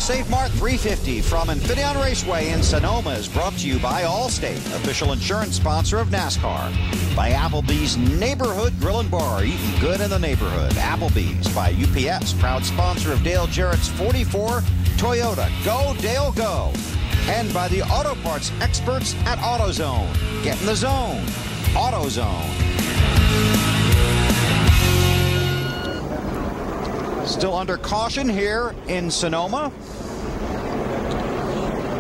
Save Mart 350 from Infineon Raceway in Sonoma is brought to you by Allstate, official insurance sponsor of NASCAR. By Applebee's Neighborhood Grill and Bar, eating good in the neighborhood. Applebee's. By UPS, proud sponsor of Dale Jarrett's 44 Toyota. Go, Dale, go. And by the auto parts experts at AutoZone. Get in the zone. AutoZone. Still under caution here in Sonoma.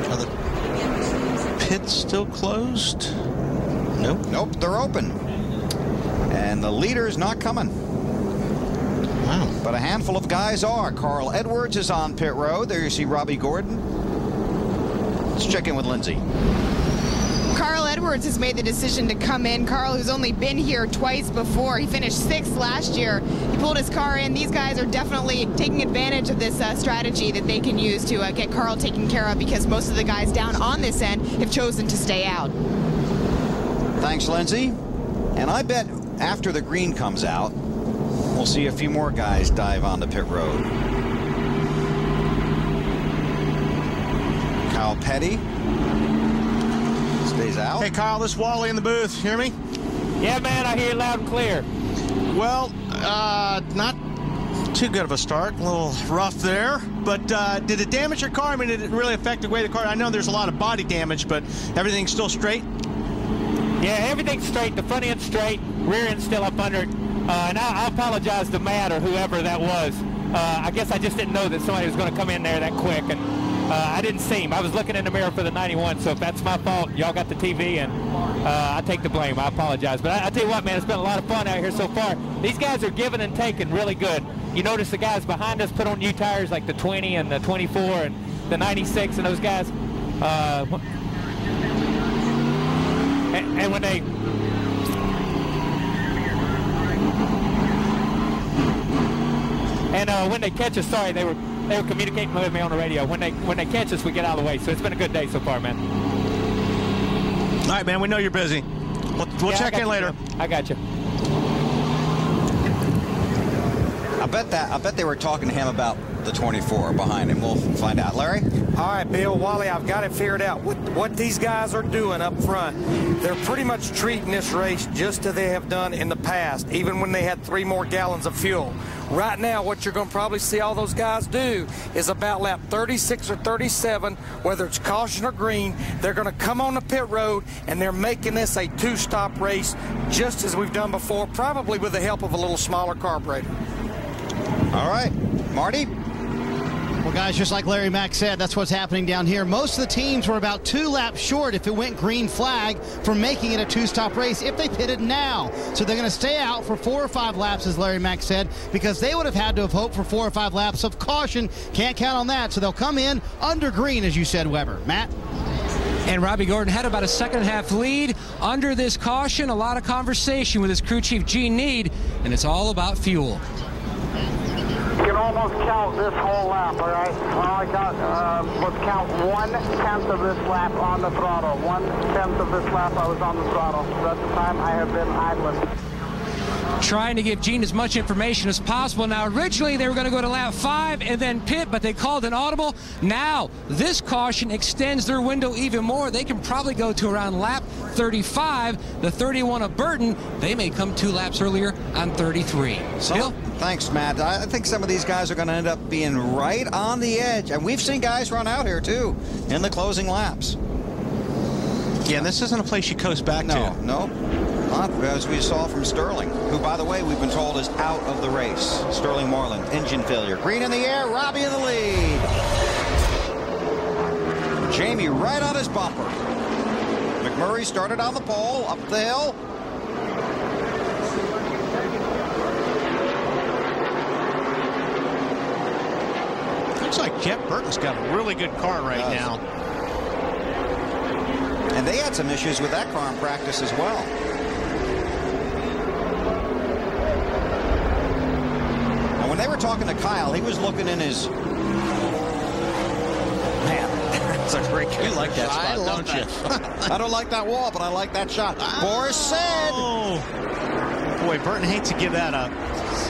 Are the pits still closed? Nope. Nope, they're open. And the leader's not coming. Wow. But a handful of guys are. Carl Edwards is on pit road. There you see Robbie Gordon. Let's check in with Lindsay. Carl Edwards has made the decision to come in. Carl, who's only been here twice before. He finished 6th last year. He pulled his car in. These guys are definitely taking advantage of this strategy that they can use to get Carl taken care of, because most of the guys down on this end have chosen to stay out. Thanks, Lindsay. And I bet after the green comes out, we'll see a few more guys dive onto pit road. Kyle Petty stays out. Hey, Kyle, this is Wally in the booth. Hear me? Yeah, man, I hear you loud and clear. Well, not too good of a start. A little rough there. But did it damage your car? I mean, did it really affect the way the car? I know there's a lot of body damage, but everything's still straight? Yeah, everything's straight. The front end's straight. Rear end's still up under it. And I apologize to Matt or whoever that was. I guess I just didn't know that somebody was going to come in there that quick. And I didn't see him. I was looking in the mirror for the 91, so if that's my fault, y'all got the TV, and I take the blame. I apologize. But I tell you what, man, it's been a lot of fun out here so far. These guys are giving and taking really good. You notice the guys behind us put on new tires like the 20 and the 24 and the 96, and those guys, and when they... And when they catch us, sorry, they were communicating with me on the radio. When they catch us, we get out of the way. So it's been a good day so far, man. All right, man. We know you're busy. We'll check in later. I got you. I bet they were talking to him about the 24 behind him. We'll find out. Larry? All right, Bill, Wally, I've got it figured out. What these guys are doing up front, they're pretty much treating this race just as they have done in the past, even when they had 3 more gallons of fuel. Right now, what you're going to probably see all those guys do is about lap 36 or 37, whether it's caution or green, they're going to come on the pit road, and they're making this a 2-stop race, just as we've done before, probably with the help of a little smaller carburetor. All right. Marty? Well, guys, just like Larry Mack said, that's what's happening down here. Most of the teams were about 2 laps short if it went green flag from making it a 2-stop race if they pitted now. So they're going to stay out for 4 or 5 laps, as Larry Mack said, because they would have had to have hoped for 4 or 5 laps of caution. Can't count on that. So they'll come in under green, as you said, Weber. Matt? And Robbie Gordon had about a second-half lead under this caution. A lot of conversation with his crew chief, Gene Need, and it's all about fuel. You can almost count this whole lap, all right? Let's count 1/10 of this lap on the throttle. 1/10 of this lap I was on the throttle. The rest of the time I have been idling. Trying to give Gene as much information as possible. Now, originally they were going to go to lap 5 and then pit, but they called an audible. Now, this caution extends their window even more. They can probably go to around lap 35. The 31 of Burton, they may come 2 laps earlier on 33. Bill? Thanks, Matt. I think some of these guys are going to end up being right on the edge. And we've seen guys run out here, too, in the closing laps. Yeah, and this isn't a place you coast back to. No. Not as we saw from Sterling, who, by the way, we've been told is out of the race. Sterling Moreland, engine failure. Green in the air, Robbie in the lead. Jamie right on his bumper. McMurray started on the pole, up the hill. Looks like Jeff Burton's got a really good car right now. And they had some issues with that car in practice as well. And when they were talking to Kyle, he was looking in his... Man, that's a great... You like that spot, don't you? I don't like that wall, but I like that shot. Boris said... Boy, Burton hates to give that up.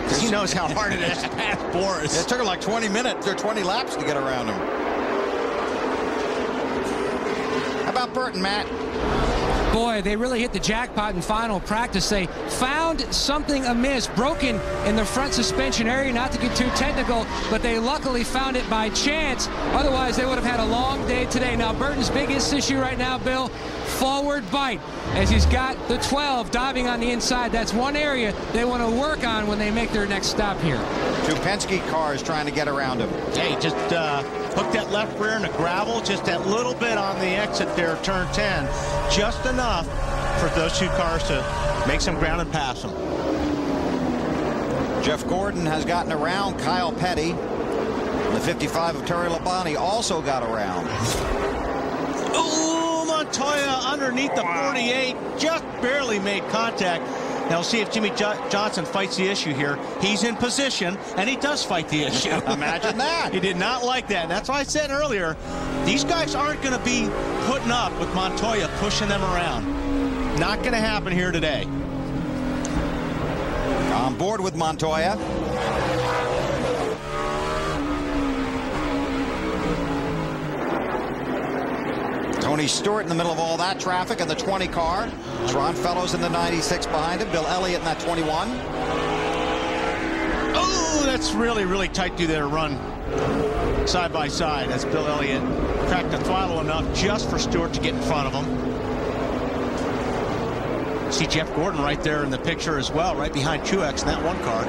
Because he knows how hard it is to pass Boris. It took him like 20 minutes or 20 laps to get around him. Burton, Matt. Boy, they really hit the jackpot in final practice. They found something amiss, broken in the front suspension area, not to get too technical, but they luckily found it by chance. Otherwise, they would have had a long day today. Now, Burton's biggest issue right now, Bill, forward bite, as he's got the 12 diving on the inside. That's one area they want to work on when they make their next stop here. Two Penske cars trying to get around him. Hey, just hooked that left rear in the gravel, just that little bit on the exit there, turn 10. Just enough for those two cars to make some ground and pass them. Jeff Gordon has gotten around Kyle Petty. The 55 of Terry Labonte also got around. Oh, Montoya underneath the 48, just barely made contact. Now we'll see if Jimmy Johnson fights the issue here. He's in position, and he does fight the issue. Imagine that. He did not like that. And that's why I said earlier, these guys aren't going to be putting up with Montoya pushing them around. Not going to happen here today. On board with Montoya. Tony Stewart in the middle of all that traffic in the 20 car. Ron Fellows in the 96 behind him. Bill Elliott in that 21. Oh, that's really, really tight through there run side by side as Bill Elliott cracked the throttle enough just for Stewart to get in front of him. See Jeff Gordon right there in the picture as well, right behind Truex in that one car.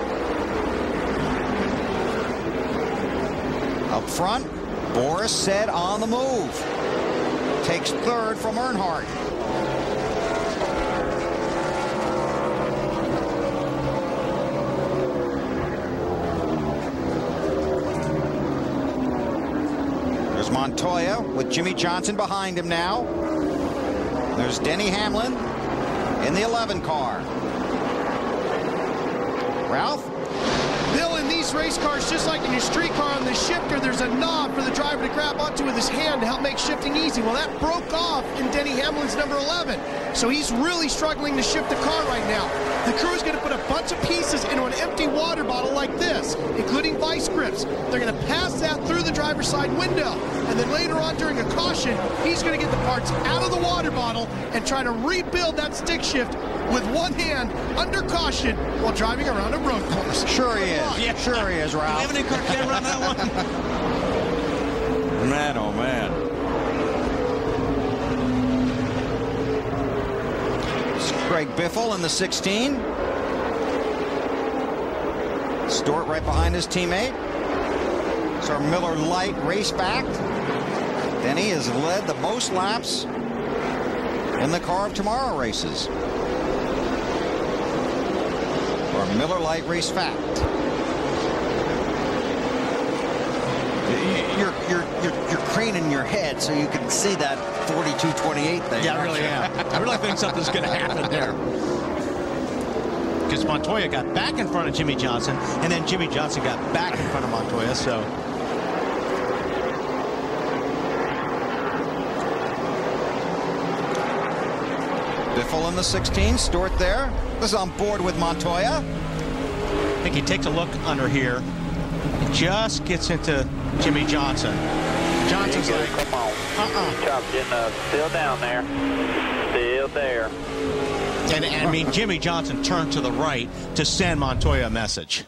Up front, Boris said on the move. Takes third from Earnhardt. There's Montoya with Jimmy Johnson behind him now. There's Denny Hamlin in the 11 car. Ralph? Bill, in these race cars, just like in your street car on the shifter, there's a knob for the driver to grab onto with his hand to help make shifting easy. Well, that broke off in Denny Hamlin's number 11. So he's really struggling to shift the car right now. The crew is going to put a bunch of pieces into an empty water bottle like this, including vice grips. They're going to pass that through the driver's side window. And then later on during a caution, he's going to get the parts out of the water bottle and try to rebuild that stick shift with one hand under caution while driving around a road course. Sure he is. Yeah, sure he is, Ralph. Do we have any car camera on that one? Man, oh man. It's Greg Biffle in the 16. Stewart right behind his teammate. It's our Miller Lite race back. Denny has led the most laps in the Car of Tomorrow races. Our Miller Lite race fact. You're craning your head so you can see that 42-28 thing. Yeah, I really am. I really think something's going to happen there. Because Montoya got back in front of Jimmy Johnson, and then Jimmy Johnson got back in front of Montoya, so. Biffle in the 16, Stewart there. This is on board with Montoya. I think he takes a look under here. Just gets into Jimmy Johnson. Johnson's like, come on. Chopped in, still down there. Still there. And I mean, Jimmy Johnson turned to the right to send Montoya a message.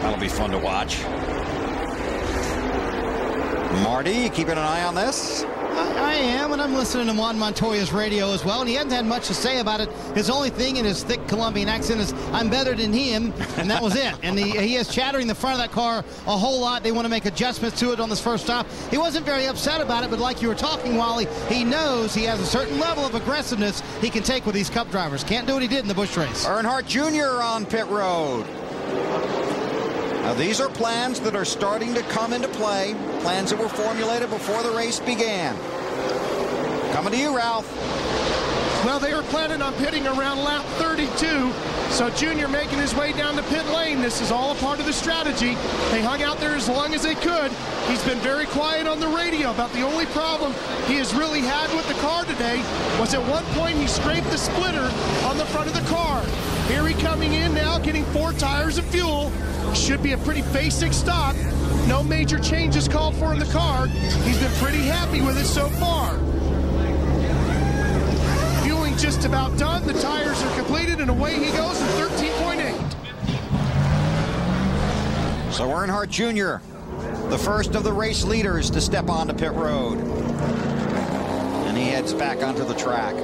That'll be fun to watch. Marty, keeping an eye on this? I am, and I'm listening to Juan Montoya's radio as well, and he hasn't had much to say about it. His only thing in his thick Colombian accent is, I'm better than him, and that was it. And he is chattering the front of that car a whole lot. They want to make adjustments to it on this first stop. He wasn't very upset about it, but like you were talking, Wally, he knows he has a certain level of aggressiveness he can take with these Cup drivers. Can't do what he did in the Busch race. Earnhardt Jr. on pit road. Now, these are plans that are starting to come into play, plans that were formulated before the race began. Coming to you, Ralph. Well, they were planning on pitting around lap 32, so Junior making his way down the pit lane. This is all a part of the strategy. They hung out there as long as they could. He's been very quiet on the radio about the only problem he has really had with the car today was at one point he scraped the splitter on the front of the car. Here he coming in now, getting 4 tires of fuel, should be a pretty basic stop. No major changes called for in the car. He's been pretty happy with it so far. Fueling just about done. The tires are completed, and away he goes in 13.8. So Earnhardt Jr., the first of the race leaders to step onto pit road. And he heads back onto the track.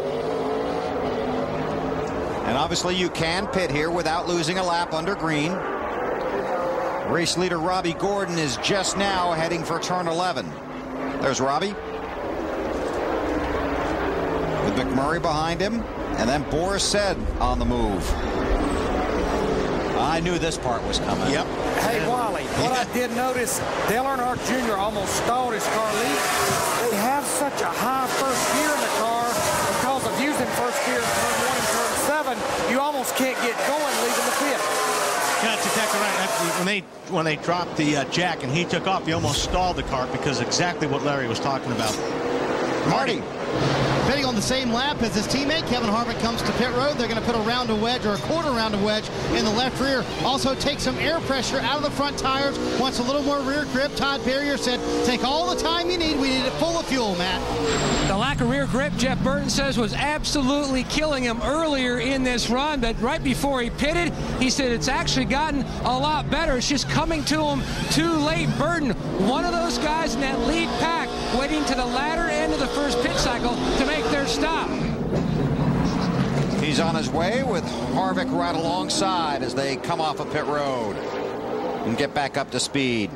And obviously you can pit here without losing a lap under green. Race leader Robbie Gordon is just now heading for turn 11. There's Robbie, with McMurray behind him, and then Boris Said on the move. I knew this part was coming. Yep. Hey, Wally, what I did notice, Dale Earnhardt Jr. almost stalled his car lead. They have such a high first gear in the car because of using first gear in turn 1 and turn 7. You almost can't get going leaving the pit. Yeah, that's exactly right. When they dropped the jack and he took off, he almost stalled the car, because exactly what Larry was talking about. Marty. Pitting on the same lap as his teammate, Kevin Harvick comes to pit road. They're going to put a round of wedge, or a quarter round of wedge, in the left rear. Also take some air pressure out of the front tires. Wants a little more rear grip. Todd Berrier said, take all the time you need. We need it full of fuel, Matt. The lack of rear grip, Jeff Burton says, was absolutely killing him earlier in this run, but right before he pitted, he said it's actually gotten a lot better. It's just coming to him too late. Burton, one of those guys in that lead pack, waiting to the latter end of the first pit cycle to make their stop. He's on his way with Harvick right alongside as they come off of pit road and get back up to speed.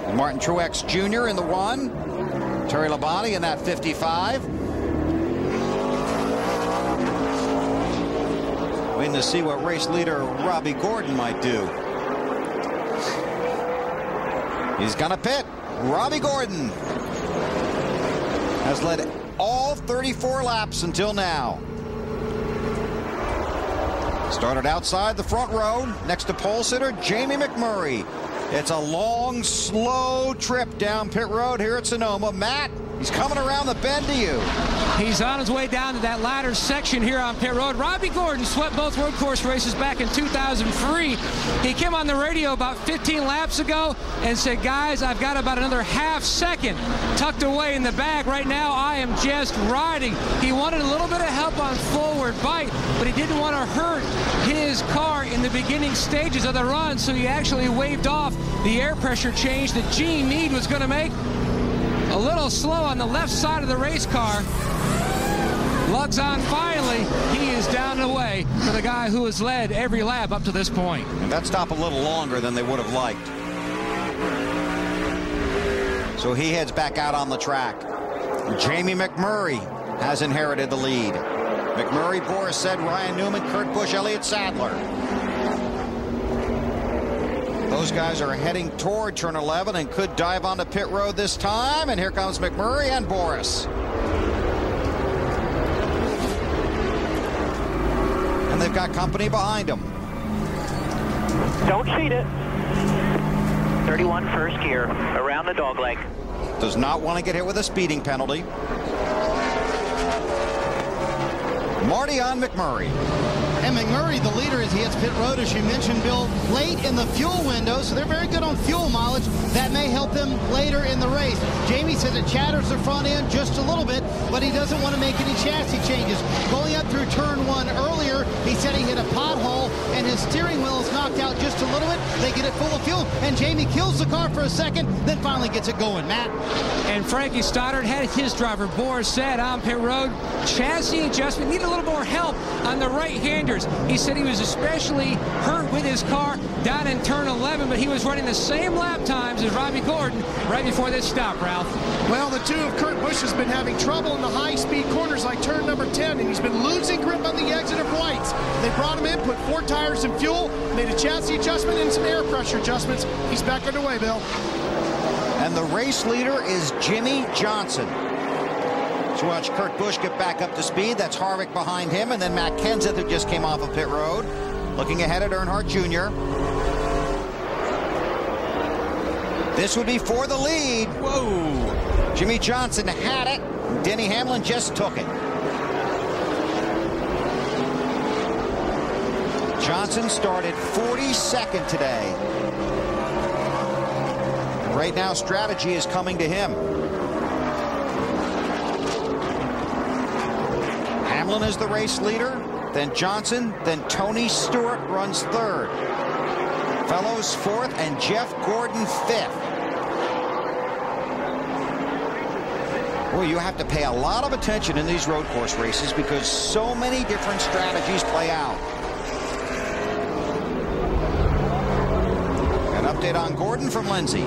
And Martin Truex Jr. in the 1. Terry Labonte in that 55. Waiting to see what race leader Robbie Gordon might do. He's gonna pit. Robbie Gordon has led all 34 laps until now. Started outside the front row next to pole sitter Jamie McMurray. It's a long, slow trip down pit road here at Sonoma. Matt, he's coming around the bend to you. He's on his way down to that latter section here on pit road. Robbie Gordon swept both road course races back in 2003. He came on the radio about 15 laps ago and said, guys, I've got about another half second tucked away in the bag. Right now, I am just riding. He wanted a little bit of help on forward bite, but he didn't want to hurt his car in the beginning stages of the run, so he actually waved off the air pressure change that Gene Meade was going to make. A little slow on the left side of the race car. Lugs on finally. He is down and away for the guy who has led every lap up to this point. And that stop a little longer than they would have liked. So he heads back out on the track. Jamie McMurray has inherited the lead. McMurray, Boris Said, Ryan Newman, Kurt Busch, Elliott Sadler. Those guys are heading toward turn 11 and could dive onto pit road this time. And here comes McMurray and Boris. And they've got company behind them. Don't cheat it. 31 first gear, around the dog leg. Does not want to get hit with a speeding penalty. Marty on McMurray. And McMurray, the leader, as he hits pit road, as you mentioned, Bill, late in the fuel window, so they're very good on fuel mileage. That may help them later in the race. Jamie says it chatters the front end just a little bit, but he doesn't want to make any chassis changes. Going up through turn 1 earlier, he said he hit a pothole, and his steering wheel is knocked out just a little bit. They get it full of fuel, and Jamie kills the car for a second, then finally gets it going. Matt? And Frankie Stoddard had his driver, Boris Said, on pit road. Chassis adjustment, needed a little more help on the right-handers. He said he was especially hurt with his car down in turn 11, but he was running the same lap times as Robbie Gordon right before this stop, Ralph. Well, the two of Kurt Busch has been having trouble in the high-speed corners like turn number 10, and he's been losing grip on the exit of White's. They brought him in, put 4 tires in fuel, made a chassis adjustment and some air pressure adjustments. He's back underway, Bill. And the race leader is Jimmy Johnson. So watch Kurt Busch get back up to speed. That's Harvick behind him, and then Matt Kenseth, who just came off of pit road. Looking ahead at Earnhardt Jr. This would be for the lead. Whoa. Jimmy Johnson had it. Denny Hamlin just took it. Johnson started 42nd today. right now, strategy is coming to him. Hamlin is the race leader, then Johnson, then Tony Stewart runs third. Fellows fourth, and Jeff Gordon fifth. Well, you have to pay a lot of attention in these road course races because so many different strategies play out. An update on Gordon from Lindsay.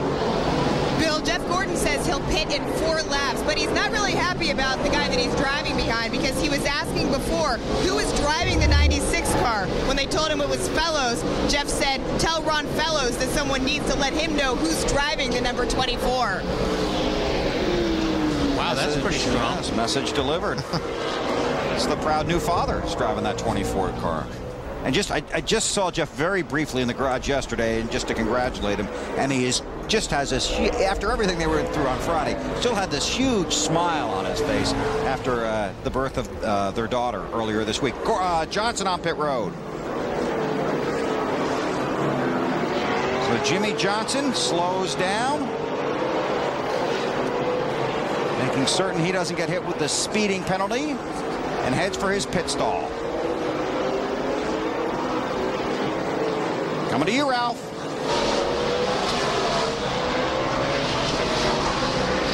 Bill, Jeff Gordon says he'll pit in 4 laps, but he's not really happy about the guy that he's driving behind because he was asking before who was driving the 96 car. When they told him it was Fellows, Jeff said, tell Ron Fellows that someone needs to let him know who's driving the number 24. Wow, that's pretty strong. Yes, message delivered. It's the proud new father who's driving that 24 car. And I just saw Jeff very briefly in the garage yesterday, and just to congratulate him, and he just has this, after everything they went through on Friday, still had this huge smile on his face after the birth of their daughter earlier this week. Johnson on pit road. So Jimmy Johnson slows down, making certain he doesn't get hit with the speeding penalty, and heads for his pit stall. Coming to you, Ralph.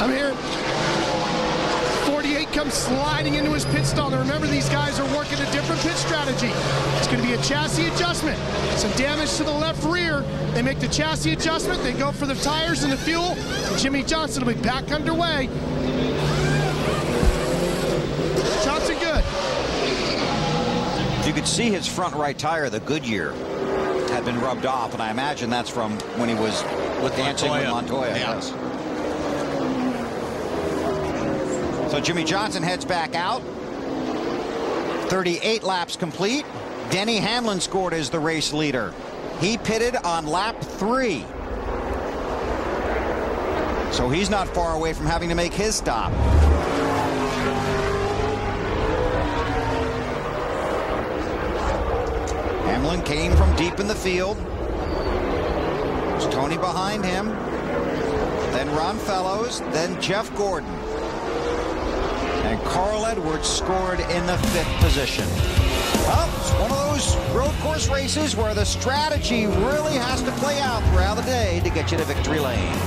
I'm here. 48 comes sliding into his pit stall. Now remember, these guys are working a different pit strategy. It's going to be a chassis adjustment. Some damage to the left rear. They make the chassis adjustment. They go for the tires and the fuel. And Jimmy Johnson will be back underway. Johnson good. You could see his front right tire, the Goodyear, had been rubbed off, and I imagine that's from when he was dancing with Montoya. Yeah. Yes. So Jimmy Johnson heads back out. 38 laps complete. Denny Hamlin scored as the race leader. He pitted on lap 3. So he's not far away from having to make his stop. Hamlin came from deep in the field. There's Tony behind him. Then Ron Fellows. Then Jeff Gordon. And Carl Edwards scored in the 5th position. Well, it's one of those road course races where the strategy really has to play out throughout the day to get you to victory lane.